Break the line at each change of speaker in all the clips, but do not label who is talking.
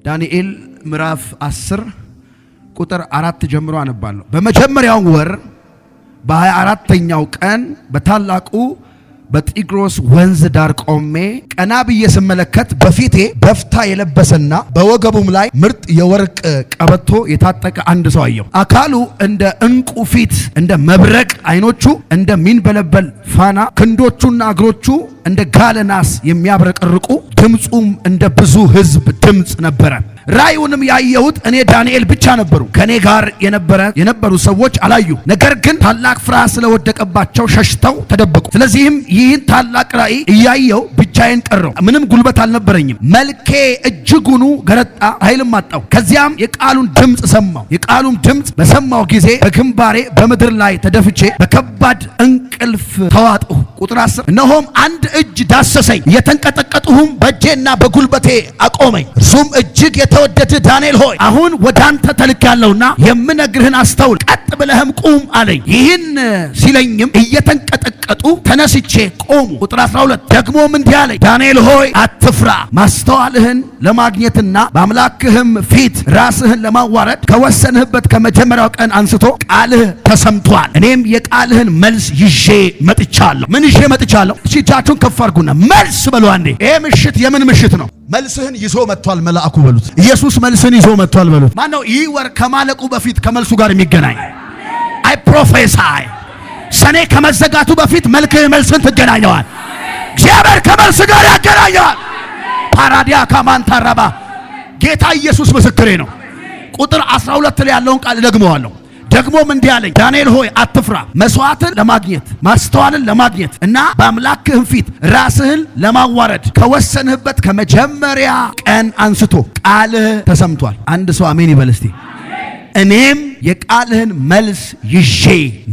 ዳንኤል ምዕራፍ 10 ቁጥር 4 ጀምሮ አነባለሁ። በመጀመሪያው ወር በ24ኛው ቀን በታላቁ በጢግሮስ ወንዝ ዳር ቆሜ ቀና ብዬ ስመለከት በፊቴ በፍታ የለበሰና በወገቡም ላይ ምርጥ የወርቅ ቀበቶ የታጠቀ አንድ ሰው አየሁ። አካሉ እንደ ዕንቁ ፊት እንደ መብረቅ፣ ዓይኖቹ እንደ ሚንበለበል ፋና፣ ክንዶቹና እግሮቹ እንደ ጋለ ናስ የሚያብረቀርቁ፣ ድምፁም እንደ ብዙ ሕዝብ ድምፅ ነበረ። ራእዩንም ያየሁት እኔ ዳንኤል ብቻ ነበሩ። ከኔ ጋር የነበሩ ሰዎች አላዩ። ነገር ግን ታላቅ ፍርሃት ስለወደቀባቸው ሸሽተው ተደበቁ። ስለዚህም ይህን ታላቅ ራእይ እያየሁ ብቻዬን ቀረሁ። ምንም ጉልበት አልነበረኝም። መልኬ እጅጉኑ ገረጣ፣ ኃይልም አጣሁ። ከዚያም የቃሉን ድምፅ ሰማሁ። የቃሉም ድምፅ በሰማሁ ጊዜ በግንባሬ በምድር ላይ ተደፍቼ በከባድ እንቅልፍ ተዋጥሁ። ቁጥር 10 እነሆም አንድ እጅ ዳሰሰኝ፣ እየተንቀጠቀጥሁም በእጄና በጉልበቴ አቆመኝ። እርሱም እጅግ የተወደደ ዳንኤል ሆይ አሁን ወዳንተ ተልኬያለሁና የምነግርህን አስተውል፣ ቀጥ ብለህም ቁም አለኝ። ይህን ሲለኝም እየተንቀጠቀጡ ተነስቼ ቆሙ። ቁጥር 12 ደግሞም እንዲህ አለኝ፣ ዳንኤል ሆይ አትፍራ፣ ማስተዋልህን ለማግኘትና በአምላክህም ፊት ራስህን ለማዋረድ ከወሰንህበት ከመጀመሪያው ቀን አንስቶ ቃልህ ተሰምቷል። እኔም የቃልህን መልስ ይዤ መጥቻለሁ። ምን ይዤ መጥቻለሁ? እጃችሁን ከፍ አድርጉና መልስ በሉ አንዴ። ይሄ ምሽት የምን ምሽት ነው? መልስህን ይዞ መጥቷል መልአኩ በሉት። ኢየሱስ መልስህን ይዞ መጥቷል በሉት። ማነው ይህ ወር ከማለቁ በፊት ከመልሱ ጋር የሚገናኝ? አይ ፕሮፌሳይ ሰኔ ከመዘጋቱ በፊት መልስህን ትገናኘዋል። እግዚአብሔር ከመልስ ጋር ያገናኘዋል። ፓራዲያ ካማንታራባ ጌታ ኢየሱስ ምስክሬ ነው። ቁጥር 12 ላይ ያለውን ቃል ደግመዋለሁ። ደግሞም እንዲህ አለኝ፣ ዳንኤል ሆይ አትፍራ፣ መስዋዕትን ለማግኘት ማስተዋልን ለማግኘት እና በአምላክህም ፊት ራስህን ለማዋረድ ከወሰንህበት ከመጀመሪያ ቀን አንስቶ ቃልህ ተሰምቷል። አንድ ሰው አሜን ይበል እስቲ። እኔም የቃልህን መልስ ይዤ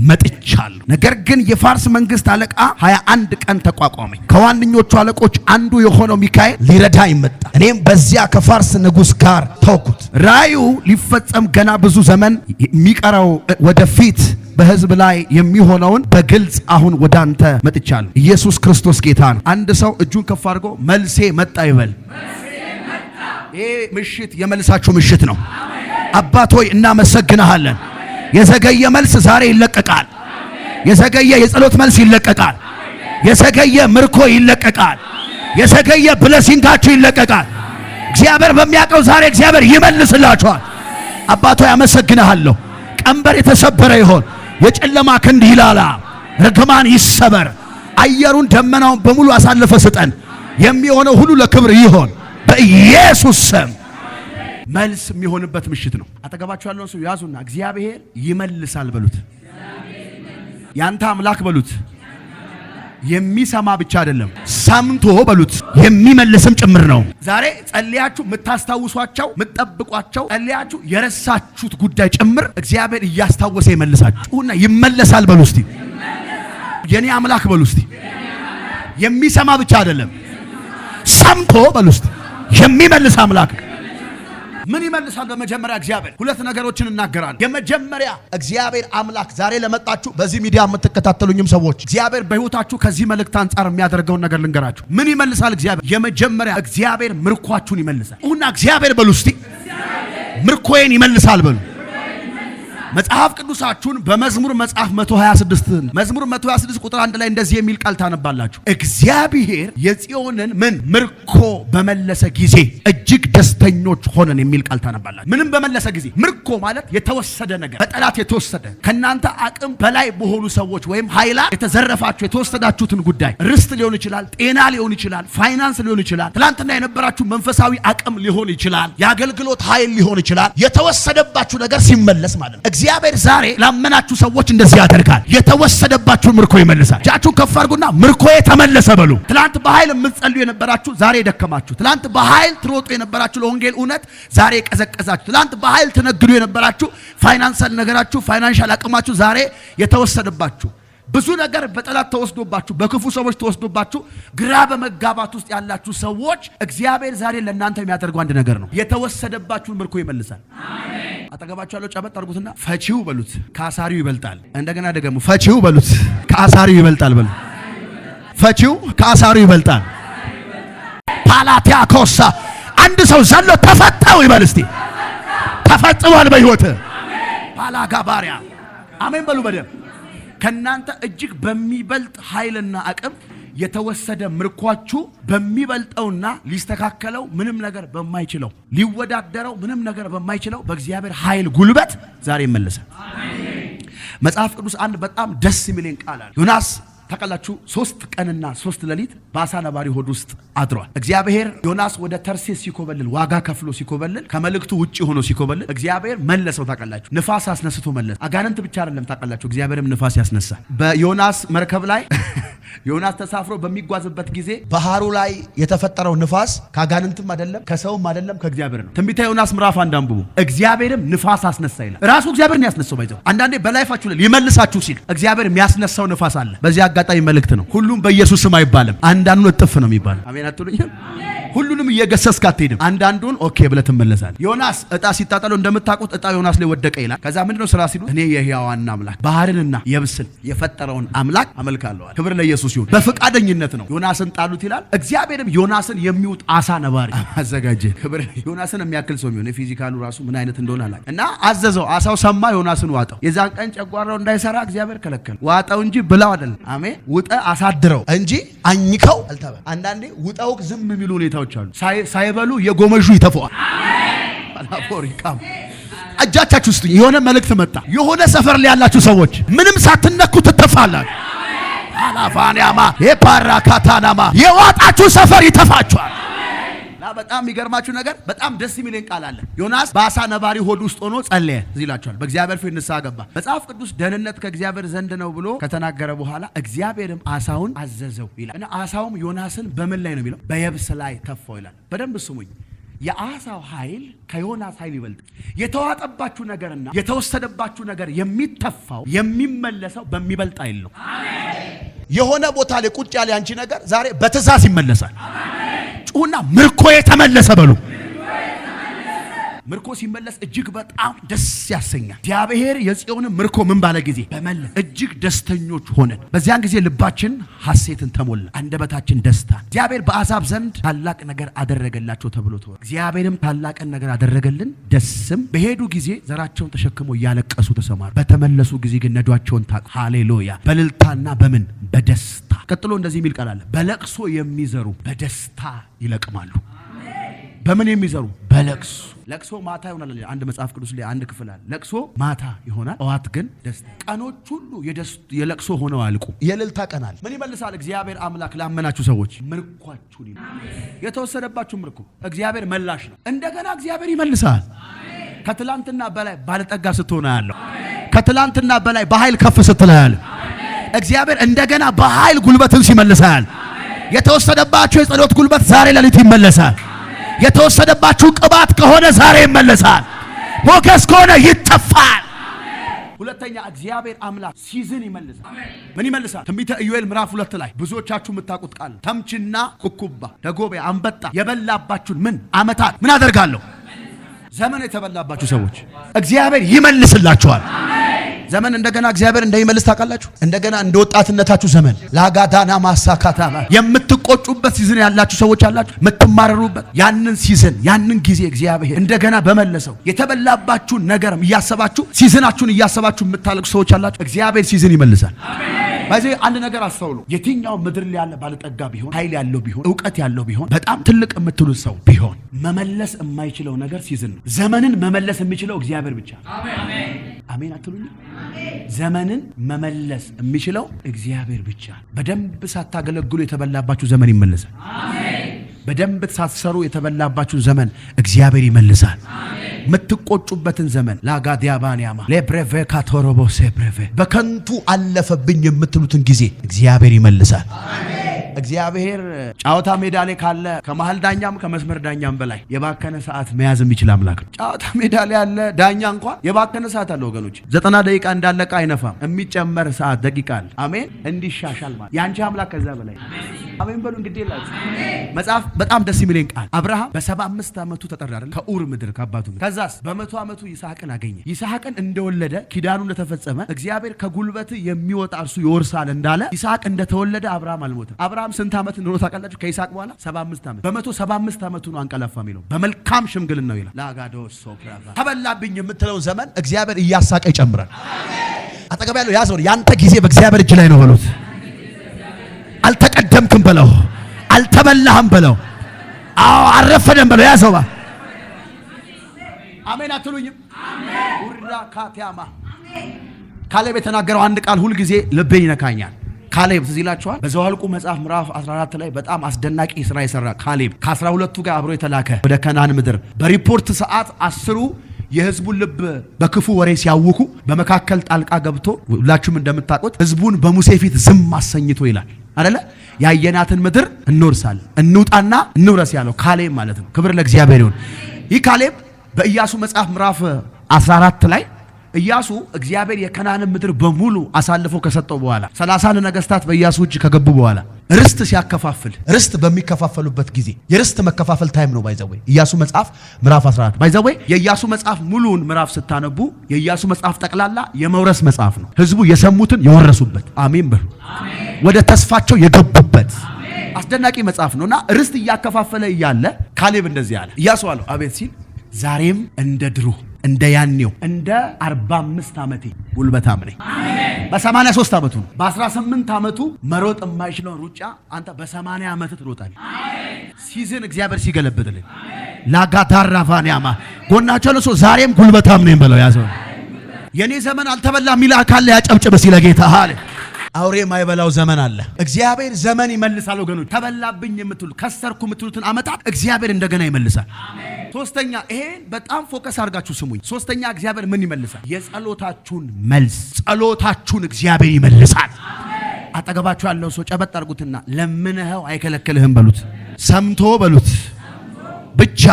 መጥቻለሁ። ነገር ግን የፋርስ መንግስት አለቃ 21 ቀን ተቋቋመኝ። ከዋነኞቹ አለቆች አንዱ የሆነው ሚካኤል ሊረዳኝ መጣ። እኔም በዚያ ከፋርስ ንጉሥ ጋር ተውኩት። ራእዩ ሊፈጸም ገና ብዙ ዘመን የሚቀረው ወደፊት በሕዝብ ላይ የሚሆነውን በግልጽ አሁን ወዳንተ መጥቻለሁ። ኢየሱስ ክርስቶስ ጌታ ነው። አንድ ሰው እጁን ከፍ አድርጎ መልሴ መጣ ይበል። ይሄ ምሽት የመልሳችሁ ምሽት ነው። አባት ሆይ እናመሰግንሃለን። የዘገየ መልስ ዛሬ ይለቀቃል። የዘገየ የጸሎት መልስ ይለቀቃል። የዘገየ ምርኮ ይለቀቃል። የዘገየ ብለሲንጋችሁ ይለቀቃል። እግዚአብሔር በሚያውቀው ዛሬ እግዚአብሔር ይመልስላችኋል። አባት ሆይ አመሰግንሃለሁ። ቀንበር የተሰበረ ይሆን፣ የጨለማ ክንድ ይላላ፣ ርግማን ይሰበር። አየሩን ደመናውን በሙሉ አሳልፈ ስጠን። የሚሆነው ሁሉ ለክብር ይሆን በኢየሱስ ስም። መልስ የሚሆንበት ምሽት ነው። አጠገባችሁ ያለውን ሰው ያዙና እግዚአብሔር ይመልሳል በሉት። ያንተ አምላክ በሉት። የሚሰማ ብቻ አይደለም ሰምቶ በሉት፣ የሚመልስም ጭምር ነው። ዛሬ ጸልያችሁ የምታስታውሷቸው የምትጠብቋቸው ጸልያችሁ የረሳችሁት ጉዳይ ጭምር እግዚአብሔር እያስታወሰ ይመልሳችሁና ይመለሳል በሉ እስቲ። የኔ አምላክ በሉ እስቲ። የሚሰማ ብቻ አይደለም ሰምቶ በሉ እስቲ፣ የሚመልስ አምላክ። ምን ይመልሳል? በመጀመሪያ እግዚአብሔር ሁለት ነገሮችን እናገራለን። የመጀመሪያ እግዚአብሔር አምላክ ዛሬ ለመጣችሁ በዚህ ሚዲያ የምትከታተሉኝም ሰዎች እግዚአብሔር በሕይወታችሁ ከዚህ መልእክት አንጻር የሚያደርገውን ነገር ልንገራችሁ። ምን ይመልሳል እግዚአብሔር? የመጀመሪያ እግዚአብሔር ምርኳችሁን ይመልሳል። እና እግዚአብሔር በሉ እስቲ ምርኮዬን ይመልሳል በሉ። መጽሐፍ ቅዱሳችሁን በመዝሙር መጽሐፍ 126 መዝሙር 126 ቁጥር 1 ላይ እንደዚህ የሚል ቃል ታነባላችሁ። እግዚአብሔር የጽዮንን ምን ምርኮ በመለሰ ጊዜ እጅግ ደስተኞች ሆነን የሚል ቃል ታነባላችሁ። ምንም በመለሰ ጊዜ ምርኮ ማለት የተወሰደ ነገር፣ በጠላት የተወሰደ ከናንተ አቅም በላይ በሆኑ ሰዎች ወይም ኃይላት የተዘረፋችሁ የተወሰዳችሁትን ጉዳይ ርስት ሊሆን ይችላል፣ ጤና ሊሆን ይችላል፣ ፋይናንስ ሊሆን ይችላል፣ ትላንትና የነበራችሁ መንፈሳዊ አቅም ሊሆን ይችላል፣ የአገልግሎት ኃይል ሊሆን ይችላል። የተወሰደባችሁ ነገር ሲመለስ ማለት ነው። እግዚአብሔር ዛሬ ላመናችሁ ሰዎች እንደዚህ ያደርጋል። የተወሰደባችሁን ምርኮ ይመልሳል። እጃችሁን ከፍ አድርጉና ምርኮዬ ተመለሰ በሉ። ትላንት በኃይል የምትጸልዩ የነበራችሁ ዛሬ የደከማችሁ፣ ትላንት በኃይል ትሮጡ የነበራችሁ ለወንጌል እውነት ዛሬ የቀዘቀዛችሁ፣ ትላንት በኃይል ትነግዱ የነበራችሁ ፋይናንሻል ነገራችሁ ፋይናንሻል አቅማችሁ ዛሬ የተወሰደባችሁ፣ ብዙ ነገር በጠላት ተወስዶባችሁ፣ በክፉ ሰዎች ተወስዶባችሁ ግራ በመጋባት ውስጥ ያላችሁ ሰዎች እግዚአብሔር ዛሬ ለእናንተ የሚያደርገው አንድ ነገር ነው። የተወሰደባችሁን ምርኮ ይመልሳል። አሜን። አጠገባችሁ ያለው ጨበጥ አድርጉትና ፈቺው በሉት፣ ከአሳሪው ይበልጣል። እንደገና ደግሞ ፈቺው በሉት፣ ከአሳሪው ይበልጣል በሉ። ፈቺው ከአሳሪው ይበልጣል። ፓላቲያ ኮሳ አንድ ሰው ዘሎ ተፈታው ይበል እስቲ። ተፈጽሟል በሕይወት ባላጋባሪያ አሜን በሉ በደም። ከናንተ እጅግ በሚበልጥ ኃይልና አቅም የተወሰደ ምርኳችሁ በሚበልጠውና ሊስተካከለው ምንም ነገር በማይችለው ሊወዳደረው ምንም ነገር በማይችለው በእግዚአብሔር ኃይል ጉልበት ዛሬ ይመለሳል። መጽሐፍ ቅዱስ አንድ በጣም ደስ የሚለኝ ቃል አለ። ዮናስ ታውቃላችሁ 3 ቀንና 3 ሌሊት በአሳ ነባሪ ሆድ ውስጥ አድሯል። እግዚአብሔር ዮናስ ወደ ተርሴስ ሲኮበልል ዋጋ ከፍሎ ሲኮበልል ከመልእክቱ ውጪ ሆኖ ሲኮበልል እግዚአብሔር መለሰው። ታውቃላችሁ ንፋስ አስነስቶ መለሰ። አጋንንት ብቻ አይደለም ታውቃላችሁ እግዚአብሔርም ንፋስ ያስነሳል። በዮናስ መርከብ ላይ ዮናስ ተሳፍሮ በሚጓዝበት ጊዜ ባህሩ ላይ የተፈጠረው ንፋስ ከአጋንንትም አይደለም ከሰውም አይደለም ከእግዚአብሔር ነው። ትንቢተ ዮናስ ምዕራፍ 1 አንብቡ። እግዚአብሔርም ንፋስ አስነሳ ይላል። ራሱ እግዚአብሔር ነው ያስነሳው። ባይዘው አንዳንዴ በላይፋችሁ ላይ ሊመልሳችሁ ሲል እግዚአብሔር የሚያስነሳው ንፋስ አለ። በዚህ አጋጣሚ መልእክት ነው። ሁሉም በኢየሱስ ስም አይባልም። አንዳንዱን እጥፍ ነው የሚባለው። አሜን አትሉኝም? ሁሉንም እየገሰስክ አትሄድም። አንዳንዱን ኦኬ ብለህ ትመለሳለህ። ዮናስ እጣ ሲጣጣሉ እንደምታውቁት እጣ ዮናስ ላይ ወደቀ ይላል። ከዛ ምንድነው ስራ ሲሉ እኔ የሕያዋን አምላክ ባህርንና የብስን የፈጠረውን አምላክ አመልካለሁ። ክብር ለኢየሱስ ይሁን። በፈቃደኝነት ነው ዮናስን ጣሉት ይላል። እግዚአብሔርም ዮናስን የሚውጥ አሳ ነባሪ አዘጋጀ። ክብር ዮናስን የሚያክል ሰው የሚሆን ፊዚካሉ ራሱ ምን አይነት እንደሆነ አላውቅም። እና አዘዘው። አሳው ሰማ፣ ዮናስን ዋጠው። የዛን ቀን ጨጓራው እንዳይሰራ እግዚአብሔር ከለከለ። ዋጠው እንጂ ብላው አይደለም። አሜን። ውጠ አሳድረው እንጂ አኝከው አልተባለ። አንዳንዴ ውጠው ዝም የሚሉ ሁኔታዎች አሉ። ሳይበሉ የጎመዡ ይተፈዋል። አላፖሪካም እጃቻችሁ ውስጥ የሆነ መልእክት መጣ። የሆነ ሰፈር ላይ ያላችሁ ሰዎች ምንም ሳትነኩ ትተፋላችሁ። አላፋንያማ የፓራካታናማ የዋጣችሁ ሰፈር ይተፋችኋል። በጣም የሚገርማችሁ ነገር በጣም ደስ የሚለኝ ቃል አለ። ዮናስ በአሳ ነባሪ ሆድ ውስጥ ሆኖ ጸለየ። እዚህ ይላችኋል። በእግዚአብሔር ፊት ንስሐ ገባ። መጽሐፍ ቅዱስ ደህንነት ከእግዚአብሔር ዘንድ ነው ብሎ ከተናገረ በኋላ እግዚአብሔርም አሳውን አዘዘው ይላል እና አሳውም ዮናስን በምን ላይ ነው የሚለው? በየብስ ላይ ተፋው ይላል። በደንብ ስሙኝ። የአሳው ኃይል ከዮናስ ኃይል ይበልጥ። የተዋጠባችሁ ነገርና የተወሰደባችሁ ነገር የሚተፋው የሚመለሰው በሚበልጥ ኃይል ነው። የሆነ ቦታ ላይ ቁጭ ያለ አንቺ ነገር ዛሬ በትእዛዝ ይመለሳል። ጩሁና ምርኮ የተመለሰ በሉ። ምርኮ ሲመለስ እጅግ በጣም ደስ ያሰኛል። እግዚአብሔር የጽዮንን ምርኮ ምን ባለ ጊዜ በመለስ እጅግ ደስተኞች ሆነን፣ በዚያን ጊዜ ልባችን ሐሴትን ተሞላ፣ አንደበታችን ደስታ። እግዚአብሔር በአሕዛብ ዘንድ ታላቅ ነገር አደረገላቸው ተብሎ ተወራ። እግዚአብሔርም ታላቅን ነገር አደረገልን፣ ደስም በሄዱ ጊዜ ዘራቸውን ተሸክሞ እያለቀሱ ተሰማሩ። በተመለሱ ጊዜ ግን ነዷቸውን ታቅ። ሃሌሉያ! በእልልታና በምን በደስታ። ቀጥሎ እንደዚህ የሚል ቃል አለ። በለቅሶ የሚዘሩ በደስታ ይለቅማሉ። በምን የሚዘሩ? በለቅሶ። ለቅሶ ማታ ይሆናል። አንድ መጽሐፍ ቅዱስ ላይ አንድ ክፍል አለ። ለቅሶ ማታ ይሆናል፣ ጠዋት ግን ደስታ። ቀኖች ሁሉ የለቅሶ ሆነው አልቁ። የእልልታ ቀን አለ። ምን ይመልሳል እግዚአብሔር አምላክ? ላመናችሁ ሰዎች ምርኳችሁን የተወሰደባችሁ ምርኮ እግዚአብሔር መላሽ ነው። እንደገና እግዚአብሔር ይመልሳል። ከትላንትና በላይ ባለጠጋ ስትሆን ያለው፣ ከትላንትና በላይ በኃይል ከፍ ስትል ያለው እግዚአብሔር እንደገና በኃይል ጉልበትን ሲመልሳል። የተወሰደባችሁ የጸሎት ጉልበት ዛሬ ሌሊት ይመለሳል። የተወሰደባችሁ ቅባት ከሆነ ዛሬ ይመለሳል። ሞገስ ከሆነ ይተፋል። ሁለተኛ እግዚአብሔር አምላክ ሲዝን ይመልሳል። ምን ይመልሳል? ትንቢተ ኢዮኤል ምዕራፍ 2 ላይ ብዙዎቻችሁ የምታውቁት ቃል ተምችና ኩኩባ ደጎቤ አንበጣ የበላባችሁን ምን ዓመታት ምን አደርጋለሁ? ዘመን የተበላባችሁ ሰዎች እግዚአብሔር ይመልስላችኋል። ዘመን እንደገና እግዚአብሔር እንደሚመልስ ታውቃላችሁ። እንደገና እንደ ወጣትነታችሁ ዘመን ላጋዳና ማሳካታ የምትቆጩበት ሲዝን ያላችሁ ሰዎች አላችሁ። የምትማረሩበት ያንን ሲዝን ያንን ጊዜ እግዚአብሔር እንደገና በመለሰው የተበላባችሁን ነገርም እያሰባችሁ ሲዝናችሁን እያሰባችሁ የምታለቅሱ ሰዎች አላችሁ። እግዚአብሔር ሲዝን ይመልሳል። በዚህ አንድ ነገር አስተውሉ። የትኛው ምድር ላይ ያለ ባለጠጋ ቢሆን፣ ኃይል ያለው ቢሆን፣ ዕውቀት ያለው ቢሆን፣ በጣም ትልቅ የምትሉት ሰው ቢሆን መመለስ የማይችለው ነገር ሲዝን ነው። ዘመንን መመለስ የሚችለው እግዚአብሔር ብቻ ነው። አሜን አትሉኝ? ዘመንን መመለስ የሚችለው እግዚአብሔር ብቻ ነው። በደንብ ሳታገለግሉ የተበላባችሁ ዘመን ይመለሳል። በደንብ ሳትሰሩ የተበላባችሁ ዘመን እግዚአብሔር ይመልሳል። የምትቆጩበትን ዘመን ላጋዲያባንያማ ለብሬቬ ካቶሮቦ ሴብሬቬ በከንቱ አለፈብኝ የምትሉትን ጊዜ እግዚአብሔር ይመልሳል። እግዚአብሔር ጫወታ ሜዳ ላይ ካለ ከመሃል ዳኛም ከመስመር ዳኛም በላይ የባከነ ሰዓት መያዝ የሚችል አምላክ ነው። ጫወታ ሜዳ ላይ ያለ ዳኛ እንኳን የባከነ ሰዓት አለ ወገኖች። 90 ደቂቃ እንዳለቀ አይነፋም። የሚጨመር ሰዓት ደቂቃ አለ። አሜን። እንዲሻሻል ማለት ያንቺ አምላክ ከዛ በላይ አሜን በሉ። እንግዲህ ይላችሁ መጽሐፍ በጣም ደስ የሚለኝ ቃል አብርሃም በ75 ዓመቱ ተጠራ አይደል? ከኡር ምድር ከአባቱ ምድር። ከዛስ በ100 ዓመቱ ይስሐቅን አገኘ። ይስሐቅን እንደወለደ ኪዳኑ እንደተፈጸመ እግዚአብሔር ከጉልበት የሚወጣ እርሱ ይወርሳል እንዳለ ይስሐቅ እንደተወለደ አብርሃም አልሞተም። አብርሃም ስንት ዓመት እንደሆነ ታውቃላችሁ? ከይስሐቅ በኋላ 75 ዓመት። በ175 ዓመቱ ነው አንቀላፋ የሚለው በመልካም ሽምግልና ነው ይላል። ላጋዶስ ሶፕራቫ ተበላብኝ የምትለውን ዘመን እግዚአብሔር እያሳቀ ይጨምራል። አጠገብ ያለው ያዘው ያንተ ጊዜ በእግዚአብሔር እጅ ላይ ነው በሉት። አልተቀደምክም በለው፣ አልተበላህም በለው፣ አዎ አረፈደም በለው። ያዘው አሜን አትሉኝም? ውራ ካቲያማ ካሌብ የተናገረው አንድ ቃል ሁል ጊዜ ልቤን ይነካኛል። ካሌብ ትዝ ይላችኋል? በዘኍልቍ መጽሐፍ ምዕራፍ 14 ላይ በጣም አስደናቂ ስራ የሰራ ካሌብ ከ12ቱ ጋር አብሮ የተላከ ወደ ከነዓን ምድር በሪፖርት ሰዓት 10ሩ የህዝቡን ልብ በክፉ ወሬ ሲያውኩ በመካከል ጣልቃ ገብቶ ሁላችሁም እንደምታውቁት ህዝቡን በሙሴ ፊት ዝም አሰኝቶ ይላል አይደለ? ያየናትን ምድር እንወርሳለን እንውጣና እንውረስ ያለው ካሌብ ማለት ነው። ክብር ለእግዚአብሔር ይሁን። ይህ ካሌብ በኢያሱ መጽሐፍ ምዕራፍ 14 ላይ ኢያሱ እግዚአብሔር የከነዓንን ምድር በሙሉ አሳልፎ ከሰጠው በኋላ 30 ነገስታት በኢያሱ እጅ ከገቡ በኋላ ርስት ሲያከፋፍል ርስት በሚከፋፈሉበት ጊዜ የርስት መከፋፈል ታይም ነው። ባይዘዌ ኢያሱ መጽሐፍ ምዕራፍ 14 ባይዘዌ የኢያሱ መጽሐፍ ሙሉውን ምዕራፍ ስታነቡ የኢያሱ መጽሐፍ ጠቅላላ የመውረስ መጽሐፍ ነው። ህዝቡ የሰሙትን የወረሱበት አሜን በሉ ወደ ተስፋቸው የገቡበት አስደናቂ መጽሐፍ ነውና ርስት እያከፋፈለ እያለ ካሌብ እንደዚህ አለ። ኢያሱ አለው አቤት ሲል ዛሬም እንደ ድሮ እንደ ያኔው እንደ 45 ዓመቴ ጉልበታም ነኝ። በ83 ዓመቱ ነው። በ18 ዓመቱ መሮጥ የማይችለው ሩጫ አንተ በ80 ዓመት ትሮጣለህ። ሲዝን እግዚአብሔር ሲገለብጥልህ ላጋታራፋኒያማ ጎናቸው ለሶ ዛሬም ጉልበታም ነኝ በለው። ያዘው የኔ ዘመን አልተበላም ይላል ካለ ያጨብጭብ ሲል ጌታ አለ። አውሬ የማይበላው ዘመን አለ። እግዚአብሔር ዘመን ይመልሳል ወገኖች። ተበላብኝ የምትሉ ከሰርኩ የምትሉትን አመታት እግዚአብሔር እንደገና ይመልሳል። ሶስተኛ ይሄን በጣም ፎከስ አድርጋችሁ ስሙኝ። ሶስተኛ እግዚአብሔር ምን ይመልሳል? የጸሎታችሁን መልስ። ጸሎታችሁን እግዚአብሔር ይመልሳል። አጠገባችሁ ያለው ሰው ጨበጥ አድርጉትና ለምንኸው አይከለክልህም በሉት። ሰምቶ በሉት። ብቻ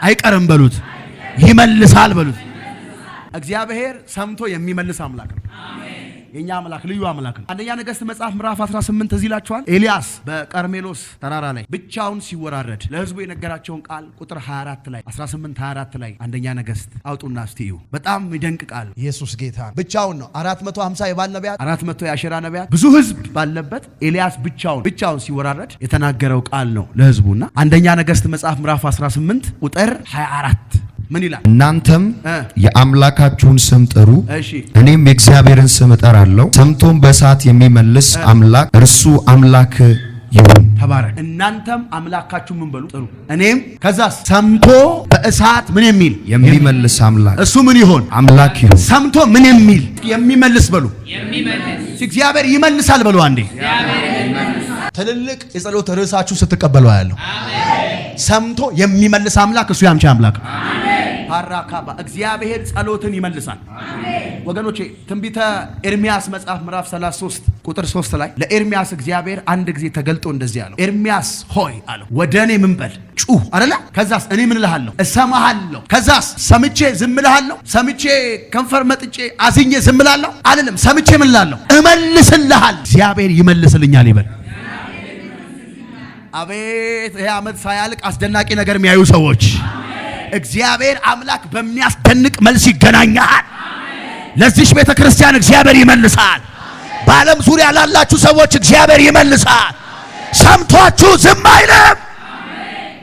አይቀርም በሉት። ይመልሳል በሉት። እግዚአብሔር ሰምቶ የሚመልስ አምላክ ነው። የኛ አምላክ ልዩ አምላክ ነው። አንደኛ ነገሥት መጽሐፍ ምዕራፍ 18 እዚህ ይላችኋል። ኤልያስ በቀርሜሎስ ተራራ ላይ ብቻውን ሲወራረድ ለህዝቡ የነገራቸውን ቃል ቁጥር 24 ላይ 18:24 ላይ አንደኛ ነገሥት አውጡና እስቲዩ በጣም ይደንቅ ቃል። ኢየሱስ ጌታ ብቻውን ነው። 450 የባል ነቢያት 400 የአሸራ ነቢያት ብዙ ህዝብ ባለበት ኤልያስ ብቻውን ሲወራረድ የተናገረው ቃል ነው ለህዝቡና አንደኛ ነገሥት መጽሐፍ ምዕራፍ 18 ቁጥር 24 ምን ይላል? እናንተም የአምላካችሁን ስም ጥሩ፣ እኔም የእግዚአብሔርን ስም እጠራለሁ። ሰምቶም በእሳት የሚመልስ አምላክ እርሱ አምላክ ይሁን። ተባረክ። እናንተም አምላካችሁ ምን በሉ ጥሩ፣ እኔም ከዛስ ሰምቶ በእሳት ምን የሚመልስ አምላክ እሱ ምን ይሆን? አምላክ ይሁን። ሰምቶ ምን የሚመልስ በሉ። እግዚአብሔር ይመልሳል በሉ። አንዴ ትልልቅ የጸሎት ርዕሳችሁ ስትቀበሉ ያለው ሰምቶ የሚመልስ አምላክ እሱ ያንቺ አምላክ ፓራካባ እግዚአብሔር ጸሎትን ይመልሳል። ወገኖቼ ትንቢተ ኤርሚያስ መጽሐፍ ምዕራፍ 33 ቁጥር 3 ላይ ለኤርሚያስ እግዚአብሔር አንድ ጊዜ ተገልጦ እንደዚህ አለው፣ ኤርሚያስ ሆይ አለው ወደኔ ምን በል ጩህ አይደለ? ከዛስ እኔ ምን እልሃለሁ? እሰማሃለሁ። ከዛስ ሰምቼ ዝም እልሃለሁ? ሰምቼ ከንፈር መጥጬ አዝኜ ዝም እልሃለሁ? አይደለም። ሰምቼ ምን እልሃለሁ? እመልስልሃል። እግዚአብሔር ይመልስልኛል ይበል። አቤት ይሄ ዓመት ሳያልቅ አስደናቂ ነገር የሚያዩ ሰዎች እግዚአብሔር አምላክ በሚያስደንቅ መልስ ይገናኛል። ለዚህ ቤተ ክርስቲያን እግዚአብሔር ይመልሳል። በዓለም ዙሪያ ላላችሁ ሰዎች እግዚአብሔር ይመልሳል። ሰምቷችሁ ዝም አይልም።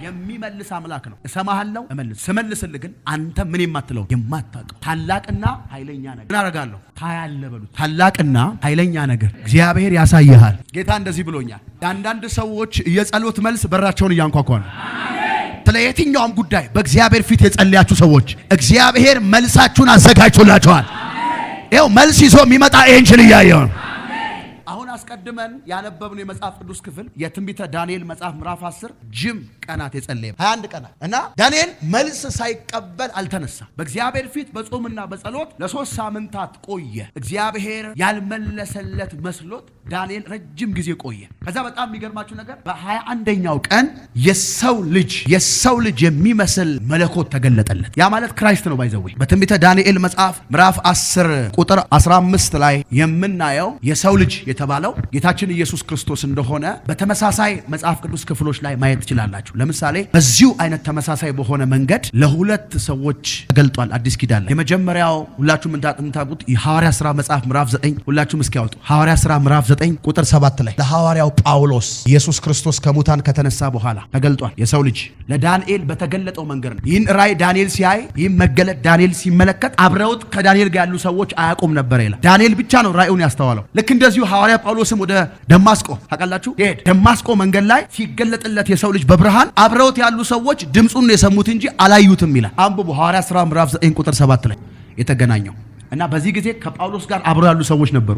የሚመልስ አምላክ ነው። እሰማሃለሁ፣ ስመልስልህ ግን አንተ ምን የማትለው የማታውቀው ታላቅና ኃይለኛ ነገር እናደርጋለሁ። ታያለህ በሉት። ታላቅና ኃይለኛ ነገር እግዚአብሔር ያሳይሃል። ጌታ እንደዚህ ብሎኛል። አንዳንድ ሰዎች የጸሎት መልስ በራቸውን እያንኳኳ ነው። ስለየትኛውም ጉዳይ በእግዚአብሔር ፊት የጸለያችሁ ሰዎች እግዚአብሔር መልሳችሁን አዘጋጅቶላችኋል። ይኸው መልስ ይዞ የሚመጣ ኤንጅል እያየው ነው። አሁን አስቀድመን ያነበብነው የመጽሐፍ ቅዱስ ክፍል የትንቢተ ዳንኤል መጽሐፍ ምዕራፍ 10 ጅም ቀናት የጸለየ 21 ቀናት እና ዳንኤል መልስ ሳይቀበል አልተነሳ። በእግዚአብሔር ፊት በጾምና በጸሎት ለ3 ሳምንታት ቆየ። እግዚአብሔር ያልመለሰለት መስሎት ዳንኤል ረጅም ጊዜ ቆየ። ከዛ በጣም የሚገርማችሁ ነገር በ21ኛው ቀን የሰው ልጅ የሚመስል መለኮት ተገለጠለት። ያ ማለት ክራይስት ነው። ባይዘው በትንቢተ ዳንኤል መጽሐፍ ምዕራፍ 10 ቁጥር 15 ላይ የምናየው የሰው ልጅ የተባለው ጌታችን ኢየሱስ ክርስቶስ እንደሆነ በተመሳሳይ መጽሐፍ ቅዱስ ክፍሎች ላይ ማየት ትችላላችሁ። ለምሳሌ በዚሁ አይነት ተመሳሳይ በሆነ መንገድ ለሁለት ሰዎች ተገልጧል አዲስ ኪዳን ላይ። የመጀመሪያው ሁላችሁም እንደምታውቁት የሐዋርያ ሥራ መጽሐፍ ምዕራፍ 9 ሁላችሁም እስኪ ያውጡ። ሐዋርያ ሥራ ምዕራፍ 9 ቁጥር 7 ላይ ለሐዋርያው ጳውሎስ ኢየሱስ ክርስቶስ ከሙታን ከተነሳ በኋላ ተገልጧል። የሰው ልጅ ለዳንኤል በተገለጠው መንገድ ነው። ይህን ራእይ ዳንኤል ሲያይ፣ ይህን መገለጥ ዳንኤል ሲመለከት አብረውት ከዳንኤል ጋር ያሉ ሰዎች አያውቁም ነበር ይላል። ዳንኤል ብቻ ነው ራእዩን ያስተዋለው። ልክ እንደዚሁ ሐዋርያ ጳውሎስም ወደ ደማስቆ ታውቃላችሁ፣ ደማስቆ መንገድ ላይ ሲገለጥለት የሰው ልጅ በብርሃን አብረውት ያሉ ሰዎች ድምጹን ነው የሰሙት እንጂ አላዩትም ይላል። አንብቡ ሐዋርያ ሥራ ምዕራፍ 9 ቁጥር 7 ላይ የተገናኘው እና በዚህ ጊዜ ከጳውሎስ ጋር አብረው ያሉ ሰዎች ነበሩ፣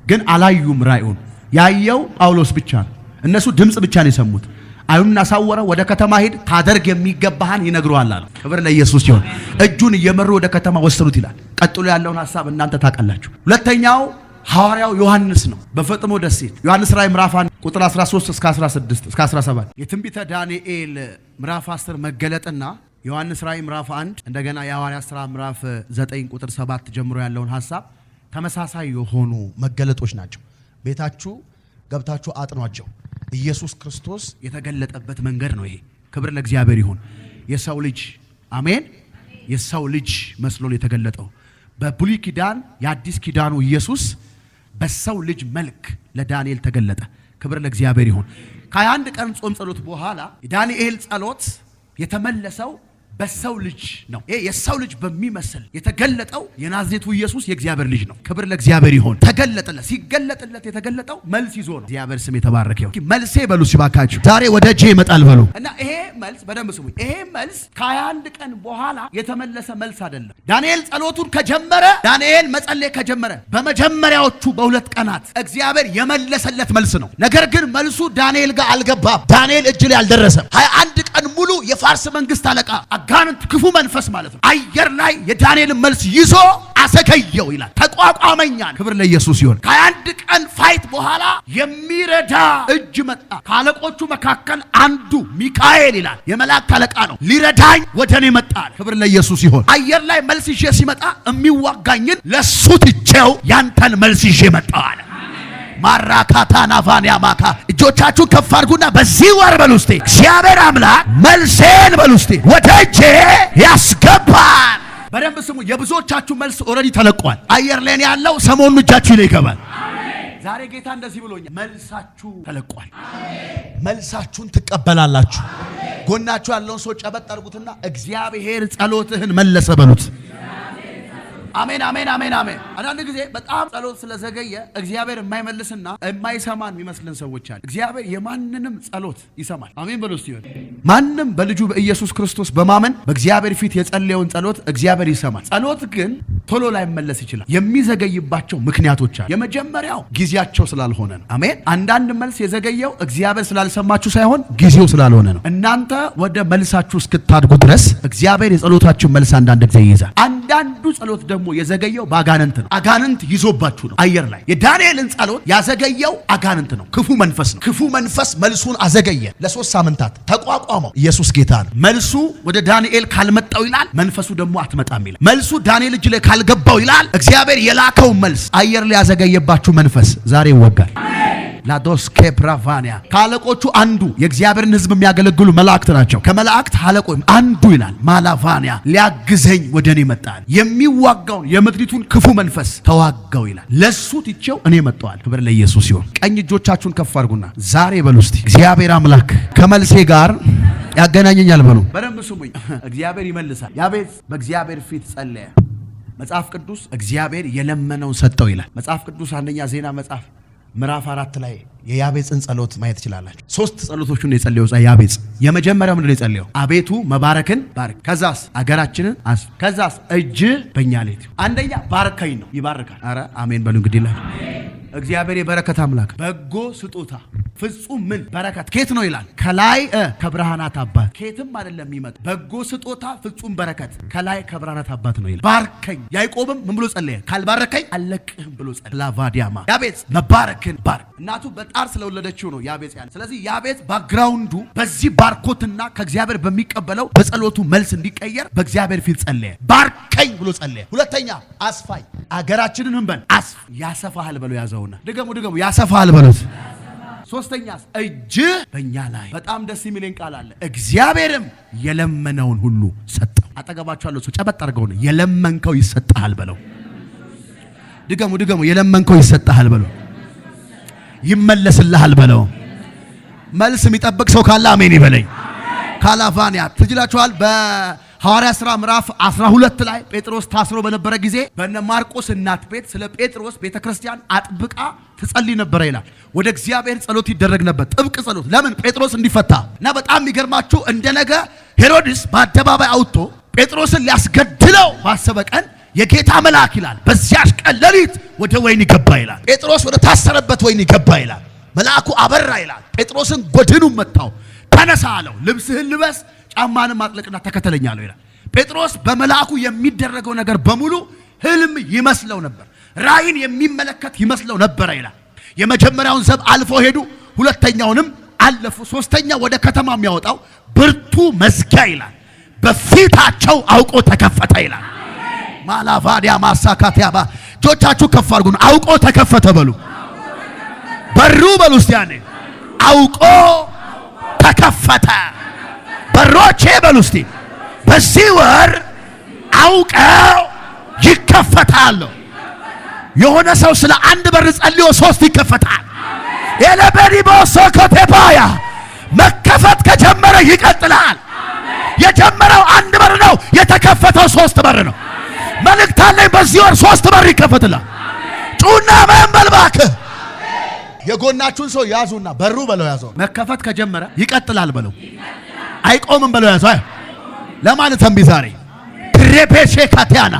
ግን አላዩም። ራእዩን ያየው ጳውሎስ ብቻ ነው። እነሱ ድምጽ ብቻ ነው የሰሙት። አይኑን አሳወረ። ወደ ከተማ ሄድ፣ ታደርግ የሚገባህን ይነግሩሃል አለ። ክብር ለኢየሱስ ይሁን። እጁን እየመሩ ወደ ከተማ ወሰዱት ይላል። ቀጥሎ ያለውን ሐሳብ እናንተ ታውቃላችሁ። ሁለተኛው ሐዋርያው ዮሐንስ ነው፣ በፈጥሞ ደሴት። ዮሐንስ ራእይ ምዕራፍ 1 ቁጥር 13 እስከ 16 እስከ 17 የትንቢተ ዳንኤል ምዕራፍ 10 መገለጥና ዮሐንስ ራእይ ምዕራፍ 1 እንደገና የሐዋርያት ሥራ ምዕራፍ 9 ቁጥር 7 ጀምሮ ያለውን ሐሳብ ተመሳሳይ የሆኑ መገለጦች ናቸው። ቤታችሁ ገብታችሁ አጥኗቸው። ኢየሱስ ክርስቶስ የተገለጠበት መንገድ ነው ይሄ። ክብር ለእግዚአብሔር ይሁን። የሰው ልጅ አሜን፣ የሰው ልጅ መስሎ የተገለጠው በብሉይ ኪዳን የአዲስ ኪዳኑ ኢየሱስ በሰው ልጅ መልክ ለዳንኤል ተገለጠ። ክብር ለእግዚአብሔር ይሁን። ከ21 ቀን ጾም ጸሎት በኋላ የዳንኤል ጸሎት የተመለሰው በሰው ልጅ ነው። ይሄ የሰው ልጅ በሚመስል የተገለጠው የናዝሬቱ ኢየሱስ የእግዚአብሔር ልጅ ነው። ክብር ለእግዚአብሔር ይሁን። ተገለጠለት። ሲገለጥለት የተገለጠው መልስ ይዞ ነው። እግዚአብሔር ስም የተባረከ ይሁን። መልሴ በሉ ሲባካችሁ ዛሬ ወደ እጄ ይመጣል በሉ እና ይሄ መልስ በደንብ ስሙኝ። ይሄ መልስ ከ21 ቀን በኋላ የተመለሰ መልስ አይደለም። ዳንኤል ጸሎቱን ከጀመረ ዳንኤል መጸለይ ከጀመረ በመጀመሪያዎቹ በ2 ቀናት እግዚአብሔር የመለሰለት መልስ ነው። ነገር ግን መልሱ ዳንኤል ጋር አልገባም። ዳንኤል እጅ ላይ አልደረሰም። 21 ቀን ሙሉ የፋርስ መንግስት አለቃ አጋንንት ክፉ መንፈስ ማለት ነው አየር ላይ የዳንኤልን መልስ ይዞ አዘገየው ይላል። ተቋቋመኛል። ክብር ለኢየሱስ ይሁን። ከ21 ቀን ፋይት በኋላ የሚረዳ እጅ መጣ። ከአለቆቹ መካከል አንዱ ሚካኤል ይላል የመላእክት አለቃ ነው። ሊረዳኝ ወደ እኔ መጣ። ክብር ለኢየሱስ ይሁን። አየር ላይ መልስ ይዤ ሲመጣ የሚዋጋኝን ለሱ ትቼው ያንተን መልስ ይዤ መጣሁ አለ። ማራካታና ቫንያ ማካ እጆቻችሁ ከፍ አድርጉና በዚህ ወር በሉ እስቲ እግዚአብሔር አምላክ መልሴን በሉ እስቲ ወደ እጄ ያስገባል። በደንብ ስሙ። የብዙዎቻችሁ መልስ ኦልሬዲ ተለቋል። አየር ላይ ያለው ሰሞኑን እጃችሁ ላይ ይገባል። ዛሬ ጌታ እንደዚህ ብሎኛል፣ መልሳችሁ ተለቋል። መልሳችሁን ትቀበላላችሁ። ጎናችሁ ያለውን ሰው ጨበጥ አድርጉትና እግዚአብሔር ጸሎትህን መለሰ በሉት። አሜን አሜን አሜን አሜን። አንዳንድ ጊዜ በጣም ጸሎት ስለዘገየ እግዚአብሔር የማይመልስና የማይሰማን የሚመስልን ሰዎች አሉ። እግዚአብሔር የማንንም ጸሎት ይሰማል። አሜን በሉ እስቲ። ማንም በልጁ በኢየሱስ ክርስቶስ በማመን በእግዚአብሔር ፊት የጸለየውን ጸሎት እግዚአብሔር ይሰማል። ጸሎት ግን ቶሎ ላይመለስ ይችላል። የሚዘገይባቸው ምክንያቶች አሉ። የመጀመሪያው ጊዜያቸው ስላልሆነ ነው። አሜን። አንዳንድ መልስ የዘገየው እግዚአብሔር ስላልሰማችሁ ሳይሆን ጊዜው ስላልሆነ ነው። እናንተ ወደ መልሳችሁ እስክታድጉ ድረስ እግዚአብሔር የጸሎታችሁን መልስ አንዳንድ ጊዜ ይይዛል። አንዳንዱ ጸሎት ደግሞ የዘገየው በአጋንንት ነው። አጋንንት ይዞባችሁ ነው። አየር ላይ የዳንኤልን ጸሎት ያዘገየው አጋንንት ነው። ክፉ መንፈስ ነው። ክፉ መንፈስ መልሱን አዘገየ። ለ3 ሳምንታት ተቋቋመው። ኢየሱስ ጌታ ነው። መልሱ ወደ ዳንኤል ካልመጣው ይላል መንፈሱ ደግሞ አትመጣም ይላል። መልሱ ዳንኤል እጅ ላይ ካልገባው ይላል እግዚአብሔር የላከው መልስ አየር ላይ ያዘገየባችሁ መንፈስ ዛሬ ይወጋል። ላዶስ ከፕራቫኒያ ካለቆቹ አንዱ የእግዚአብሔርን ሕዝብ የሚያገለግሉ መላእክት ናቸው። ከመላእክት አለቆች አንዱ ይላል ማላቫኒያ ሊያግዘኝ ወደ እኔ መጣል። የሚዋጋውን የምድሪቱን ክፉ መንፈስ ተዋጋው ይላል። ለሱ ትቼው እኔ መጣዋል። ክብር ለኢየሱስ ይሁን። ቀኝ እጆቻችሁን ከፍ አድርጉና ዛሬ በሉ እስቲ እግዚአብሔር አምላክ ከመልሴ ጋር ያገናኘኛል በሉ። በደንብ ስሙኝ። እግዚአብሔር ይመልሳል። ያቤት በእግዚአብሔር ፊት ጸለየ። መጽሐፍ ቅዱስ እግዚአብሔር የለመነውን ሰጠው ይላል። መጽሐፍ ቅዱስ አንደኛ ዜና መጽሐፍ ምዕራፍ 4 ላይ የያቤጽን ጸሎት ማየት ትችላላችሁ። 3 ጸሎቶችን ነው የጸለየው ያቤጽ። የመጀመሪያው ምንድነው የጸለየው? አቤቱ መባረክን ባርክ፣ ከዛስ አገራችንን አስ፣ ከዛስ እጅ በእኛ ላይ ይሁን። አንደኛ ባርከኝ ነው፣ ይባርካል። አረ አሜን በሉ እንግዲህ። እግዚአብሔር የበረከት አምላክ በጎ ስጦታ ፍጹም ምን በረከት ከየት ነው ይላል? ከላይ ከብርሃናት አባት። ከየትም አይደለም የሚመጣ በጎ ስጦታ ፍጹም በረከት ከላይ ከብርሃናት አባት ነው ይላል። ባርከኝ። ያዕቆብም ምን ብሎ ጸለየ? ካልባረከኝ አልለቅህም ብሎ ጸለየ። ላቫዲያማ ያቤጽ መባረክን ባርክ። እናቱ በጣር ስለወለደችው ነው ያቤጽ ያለ። ስለዚህ ያቤጽ ባክግራውንዱ በዚህ ባርኮትና ከእግዚአብሔር በሚቀበለው በጸሎቱ መልስ እንዲቀየር በእግዚአብሔር ፊት ጸለየ። ባርከኝ ብሎ ጸለየ። ሁለተኛ አስፋይ። አገራችንን እንበል አስፍ ያሰፋሃል ብሎ ያዘውና ድገሙ ያሰፋሃል ብሎት። ሶስተኛስ እጅህ በእኛ ላይ። በጣም ደስ የሚለኝ ቃል አለ። እግዚአብሔርም የለመነውን ሁሉ ሰጠው። አጠገባችሁ ያለው ሰው ጨበጥ አድርገው ነው የለመንከው ይሰጣል በለው። ድገሙ የለመንከው ይሰጣል በለው። ይመለስልሃል በለው። መልስ የሚጠብቅ ሰው ካለ አሜን ይበለኝ። ካላቫንያ ትጅላችኋል። በሐዋርያ ሥራ ምዕራፍ 12 ላይ ጴጥሮስ ታስሮ በነበረ ጊዜ በእነ ማርቆስ እናት ቤት ስለ ጴጥሮስ ቤተክርስቲያን አጥብቃ ትጸልይ ነበር ይላል። ወደ እግዚአብሔር ጸሎት ይደረግ ነበር፣ ጥብቅ ጸሎት። ለምን? ጴጥሮስ እንዲፈታ እና በጣም የሚገርማችሁ እንደነገ ሄሮድስ በአደባባይ አውጥቶ ጴጥሮስን ሊያስገድለው ባሰበ ቀን የጌታ መልአክ ይላል በዚያች ቀን ሌሊት ወደ ወህኒ ገባ ይላል። ጴጥሮስ ወደ ታሰረበት ወህኒ ገባ ይላል። መልአኩ አበራ ይላል። ጴጥሮስን ጎድኑን መታው። ተነሳ አለው። ልብስህን ልበስ፣ ጫማንም አጥልቅና ተከተለኝ አለው ይላል። ጴጥሮስ በመልአኩ የሚደረገው ነገር በሙሉ ህልም ይመስለው ነበር፣ ራእይን የሚመለከት ይመስለው ነበር ይላል። የመጀመሪያውን ዘብ አልፎ ሄዱ፣ ሁለተኛውንም አለፉ። ሶስተኛ ወደ ከተማ የሚያወጣው ብርቱ መዝጊያ ይላል በፊታቸው አውቆ ተከፈተ ይላል። ማላቫዲያ ማሳካቲያባ እጆቻችሁ ከፍ አድርጉ። አውቆ ተከፈተ በሉ። በሩ በሉ እስቲ ያኔ አውቆ ተከፈተ። በሮቼ በሉ እስቲ በዚህ ወር አውቀው ይከፈታል። የሆነ ሰው ስለ አንድ በር ጸልዮ 3 ይከፈታል። የለበኒ ቦሶኮቴባያ መከፈት ከጀመረ ይቀጥላል። የጀመረው አንድ በር ነው፣ የተከፈተው 3 በር ነው። መልእክት አለኝ። በዚህ ወር 3 በር ይከፈትላል። ጩና መንበልባክ የጎናችሁን ሰው ያዙና በሩ በለው ያዘው። መከፈት ከጀመረ ይቀጥላል በለው፣ አይቆምም በለው ያዘው። ለማለት ተንቢ ዛሬ ትሬፔሼ ካቲያና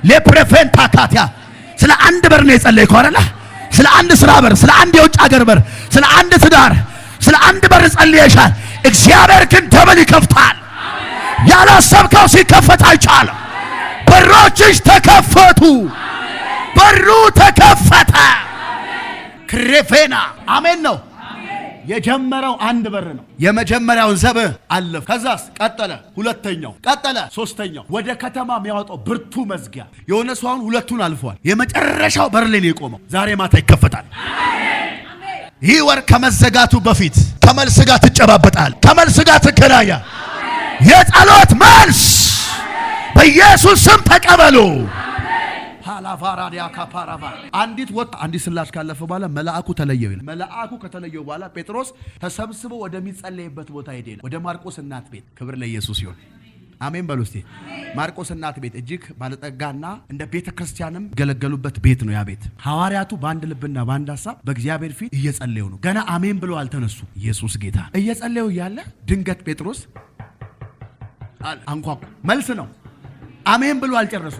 ለፕሬፌንታ ካቲያ ስለ አንድ በር ነው የጸለይከው አይደል? ስለ አንድ ስራ በር፣ ስለ አንድ የውጭ ሀገር በር፣ ስለ አንድ ትዳር፣ ስለ አንድ በር ጸልየሻል። እግዚአብሔር ግን ደብል ይከፍታል። ያላሰብከው ሲከፈት አይቻልም። በሮችሽ ተከፈቱ። በሩ ተከፈተ። ክሬፌና አሜን ነው። የጀመረው አንድ በር ነው። የመጀመሪያውን ዘብ አለፈ። ከዛስ ቀጠለ፣ ሁለተኛው ቀጠለ፣ ሶስተኛው ወደ ከተማ የሚያወጣው ብርቱ መዝጊያ የሆነ ሰው አሁን ሁለቱን አልፏል። የመጨረሻው በር ላይ ነው የቆመው። ዛሬ ማታ ይከፈታል። ይህ ወር ከመዘጋቱ በፊት ከመልስ ጋር ትጨባበጣል፣ ከመልስ ጋር ትገናኛ። የጸሎት መልስ በኢየሱስ ስም ተቀበሉ። ሃላቫራዲያ ካፓራቫ አንዲት ስላሽ ካለፈ በኋላ መልአኩ ተለየው ይላል። መልአኩ ከተለየው በኋላ ጴጥሮስ ተሰብስቦ ወደሚጸለይበት ቦታ ሄደ፣ ወደ ማርቆስ እናት ቤት። ክብር ለኢየሱስ ይሁን። አሜን በሉ እስቲ። ማርቆስ እናት ቤት እጅግ ባለጠጋና እንደ ቤተ ክርስቲያንም ገለገሉበት ቤት ነው ያ ቤት። ሐዋርያቱ በአንድ ልብና በአንድ ሐሳብ በእግዚአብሔር ፊት እየጸለዩ ነው። ገና አሜን ብለው አልተነሱ። ኢየሱስ ጌታ። እየጸለዩ እያለ ድንገት ጴጥሮስ አንኳኩ። መልስ ነው። አሜን ብሎ አልጨረሱ።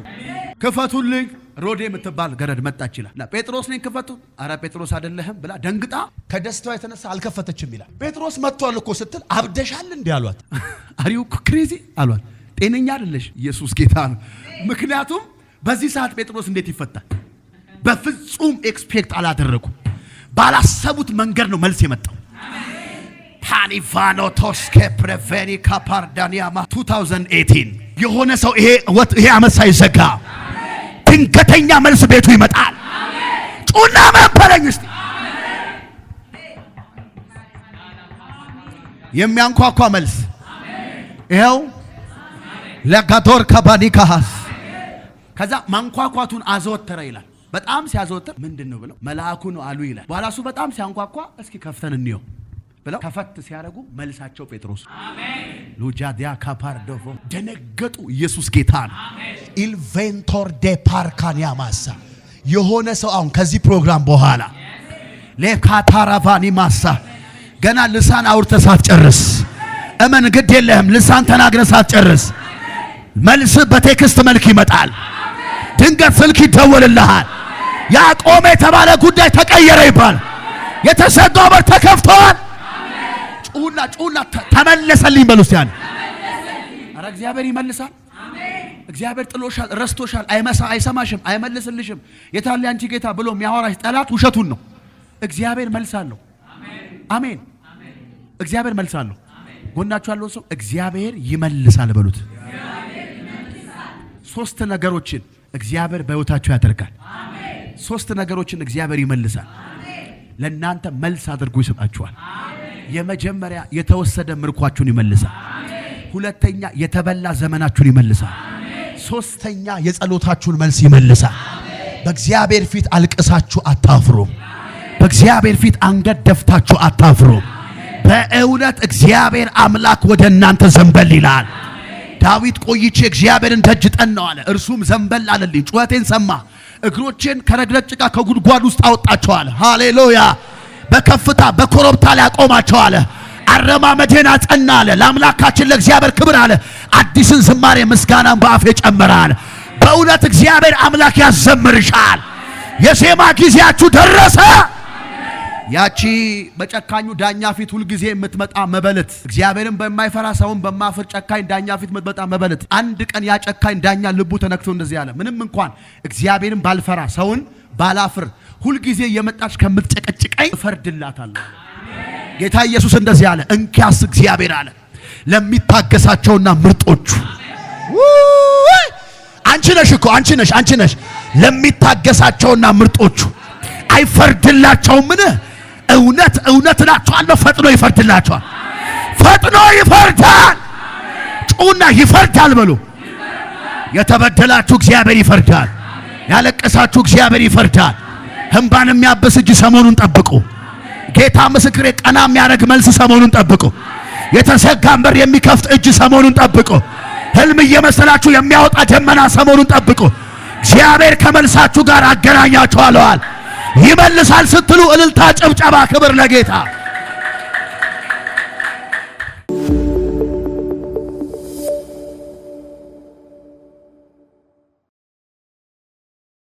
ክፈቱልኝ። ሮዴ የምትባል ገረድ መጣች ይላል። ጴጥሮስ ነኝ ክፈቱ። አረ ጴጥሮስ አይደለህም ብላ ደንግጣ ከደስታዋ የተነሳ አልከፈተችም ይላል። ጴጥሮስ መጥቷል እኮ ስትል አብደሻል እንዴ አሏት። አሪው ክሬዚ አሏት። ጤነኛ አይደለሽ። ኢየሱስ ጌታ ነው። ምክንያቱም በዚህ ሰዓት ጴጥሮስ እንዴት ይፈታል? በፍጹም ኤክስፔክት አላደረጉም። ባላሰቡት መንገድ ነው መልስ የመጣው። ሃኒቫኖ ቶስኬ ፕሬቬኒ ካፓርዳኒያማ 2018 የሆነ ሰው ይሄ ዓመት ሳይዘጋ ድንገተኛ መልስ ቤቱ ይመጣል። ጩና መንፈለኝ እስቲ የሚያንኳኳ መልስ ይሄው ለጋቶር ከባኒካስ ከዛ ማንኳኳቱን አዘወተረ ይላል። በጣም ሲያዘወተር ምንድነው ብለው መልአኩ ነው አሉ ይላል። በኋላ እሱ በጣም ሲያንኳኳ እስኪ ከፍተን እንየው ብለው ከፈት ሲያደርጉ መልሳቸው ጴጥሮስ አሜን ሉጃዲያ ካፓርዶፎ ደነገጡ። ኢየሱስ ጌታ ነው። ኢልቬንቶር ደ ፓርካኒያ ማሳ የሆነ ሰው አሁን ከዚህ ፕሮግራም በኋላ ለካታራቫኒ ማሳ ገና ልሳን አውርተህ ሳትጨርስ እመን ግድ የለህም። ልሳን ተናግረህ ሳትጨርስ መልስ በቴክስት መልክ ይመጣል። ድንገት ስልክ ይደወልልሃል። ያቆመ የተባለ ጉዳይ ተቀየረ ይባል። የተዘጋው በር ተከፍቷል። ጩና ተመለሰልኝ በሉ እስቲ። ኧረ እግዚአብሔር ይመልሳል። እግዚአብሔር ጥሎሻል፣ ረስቶሻል፣ አይሰማሽም፣ አይመልስልሽም። የታለ አንቺ ጌታ ብሎ የሚያወራሽ ጠላት ውሸቱን ነው። እግዚአብሔር መልሳለሁ። አሜን። እግዚአብሔር መልሳለሁ። ጎናችሁ ያለው ሰው እግዚአብሔር ይመልሳል በሉት። ሶስት ነገሮችን እግዚአብሔር በሕይወታችሁ ያደርጋል። ሶስት ነገሮችን እግዚአብሔር ይመልሳል። ለእናንተ መልስ አድርጎ ይሰጣችኋል። የመጀመሪያ የተወሰደ ምርኳችሁን ይመልሳል። ሁለተኛ የተበላ ዘመናችሁን ይመልሳል። ሶስተኛ የጸሎታችሁን መልስ ይመልሳል። በእግዚአብሔር ፊት አልቅሳችሁ አታፍሩም። በእግዚአብሔር ፊት አንገት ደፍታችሁ አታፍሩም። በእውነት እግዚአብሔር አምላክ ወደ እናንተ ዘንበል ይላል። ዳዊት ቆይቼ እግዚአብሔርን ደጅ ጠናው አለ፣ እርሱም ዘንበል አለልኝ፣ ጩኸቴን ሰማ፣ እግሮቼን ከረግረግ ጭቃ ከጉድጓድ ውስጥ አወጣቸው አለ። ሃሌሉያ። በከፍታ በኮረብታ ላይ አቆማቸው አለ። አረማመዴን አጸና አለ። ለአምላካችን ለእግዚአብሔር ክብር አለ። አዲስን ዝማሬ ምስጋናን በአፌ ጨመረ አለ። በእውነት እግዚአብሔር አምላክ ያዘምርሻል። የዜማ ጊዜያችሁ ደረሰ። ያቺ በጨካኙ ዳኛ ፊት ሁልጊዜ የምትመጣ መበለት፣ እግዚአብሔርን በማይፈራ ሰውን በማፍር ጨካኝ ዳኛ ፊት የምትመጣ መበለት፣ አንድ ቀን ያ ጨካኝ ዳኛ ልቡ ተነክቶ እንደዚህ አለ፣ ምንም እንኳን እግዚአብሔርን ባልፈራ ሰውን ባላፍር ሁልጊዜ የመጣች ከምትጨቀጭቀኝ እፈርድላታለሁ። ጌታ ኢየሱስ እንደዚህ አለ፣ እንኪያስ እግዚአብሔር አለ ለሚታገሳቸውና ምርጦቹ። አንቺ ነሽ ለሚታገሳቸውና ምርጦቹ አይፈርድላቸውም። ምን እውነት እላችኋለሁ፣ ፈጥኖ ይፈርድላቸዋል። ፈጥኖ ይፈርዳል። ጩና ይፈርዳል በሉ። የተበደላችሁ እግዚአብሔር ይፈርዳል። ያለቀሳችሁ እግዚአብሔር ይፈርዳል። እንባን የሚያብስ እጅ ሰሞኑን ጠብቁ። ጌታ ምስክሬ፣ ቀና የሚያደርግ መልስ ሰሞኑን ጠብቁ። የተዘጋን በር የሚከፍት እጅ ሰሞኑን ጠብቁ። ህልም እየመሰላችሁ የሚያወጣ ደመና ሰሞኑን ጠብቁ። እግዚአብሔር ከመልሳችሁ ጋር አገናኛችኋል። ይመልሳል ስትሉ እልልታ፣ ጭብጨባ፣ ክብር ለጌታ።